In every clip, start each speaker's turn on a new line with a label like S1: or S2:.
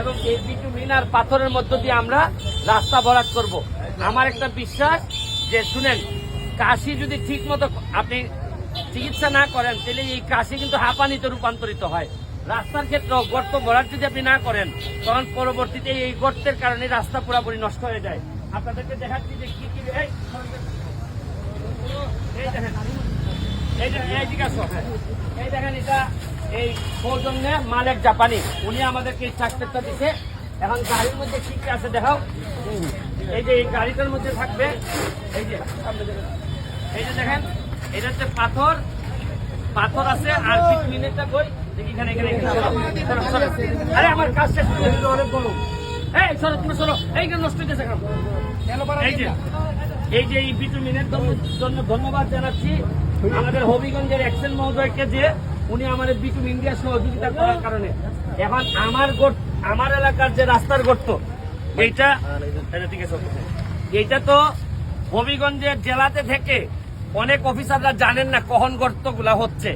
S1: এবং এই বিটুমিন আর পাথরের মধ্য দিয়ে আমরা রাস্তা ভরাট করব। আমার একটা বিশ্বাস যে শুনেন, কাশি যদি ঠিক মতো আপনি চিকিৎসা না করেন তাহলে এই কাশি কিন্তু হাঁপানিতে রূপান্তরিত হয়। রাস্তার ক্ষেত্রেও গর্ত ভরাট যদি আপনি না করেন তখন পরবর্তীতে এই গর্তের কারণে রাস্তা পুরোপুরি নষ্ট হয়ে যায়। আপনাদেরকে দেখাচ্ছি যে কি কি এই দেখেন, এটা এই সৌজন্যে মালিক জাপানি, উনি আমাদেরকে এই ট্রাক্টরটা দিচ্ছে। এখন গাড়ির মধ্যে কি কি আছে দেখাও। এই যে এই গাড়িটার মধ্যে থাকবে এই যে দেখেন, এটা হচ্ছে পাথর আছে আর বিটুমিনটা কই এখানে আরে আমার কাজ শেষ করে দিল অনেক বড়। এই সরো তুমি সরো, এইখানে নষ্ট হইতেছে কেন? এই যে এই বিটুমিনের জন্য ধন্যবাদ জানাচ্ছি আমাদের হবিগঞ্জের এক্সেল মহোদয়কে, যে উনি আমাদের বিটুমিন দিয়ে সহযোগিতা করার কারণে এখন আমার এলাকার যে রাস্তার গর্ত এইটা তো হবিগঞ্জের জেলাতে থেকে অনেক অফিসাররা জানেন না কখন গর্তগুলা হচ্ছে।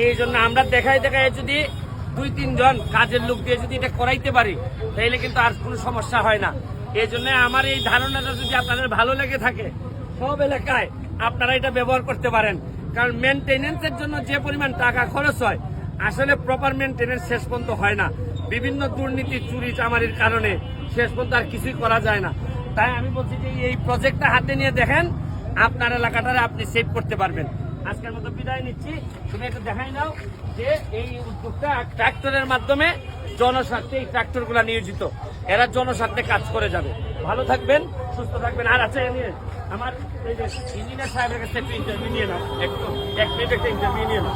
S1: এই জন্য আমরা দেখাই যদি 2-3 জন কাজের লোক দিয়ে যদি এটা করাইতে পারি তাহলে কিন্তু আর কোনো সমস্যা হয় না। এই জন্য আমার এই ধারণাটা যদি আপনাদের ভালো লেগে থাকে, সব এলাকায় আপনারা এটা ব্যবহার করতে পারেন। কারণ মেনটেনেন্সের জন্য যে পরিমাণ টাকা খরচ হয়, আসলে প্রপার মেনটেনেন্স শেষ পর্যন্ত হয় না। বিভিন্ন দুর্নীতি চুরি চামারির কারণে শেষ পর্যন্ত আর কিছুই করা যায় না। তাই আমি বলছি যে এই প্রজেক্টটা হাতে নিয়ে দেখেন, আপনার এলাকাটারে আপনি সেভ করতে পারবেন। আজকের মতো বিদায় নিচ্ছি। তুমি একটু দেখাই নাও যে এই উদ্যোগটা ট্রাক্টরের মাধ্যমে জনস্বার্থে এই ট্রাক্টরগুলা নিয়োজিত, এরা জনস্বার্থে কাজ করে যাবে। ভালো থাকবেন, সুস্থ থাকবেন। আর আছে আমার এই যে ইঞ্জিনিয়ার সাহেবের কাছে একটু ইন্টারভিউ নিয়ে নাও, এক মিনিট একটা ইন্টারভিউ নিয়ে নাও।